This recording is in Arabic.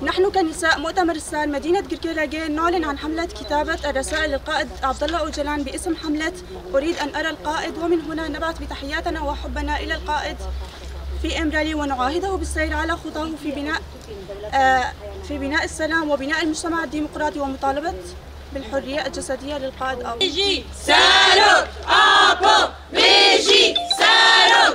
نحن كنساء مؤتمر السال مدينة قرقيراقين نعلن عن حملة كتابة الرسائل للقائد عبد الله أوجلان باسم حملة أريد أن أرى القائد، ومن هنا نبعث بتحياتنا وحبنا إلى القائد في إمرالي ونعاهده بالسير على خطاه في بناء السلام وبناء المجتمع الديمقراطي ومطالبة بالحرية الجسدية للقائد. Salud, Apo, Méji, Salud.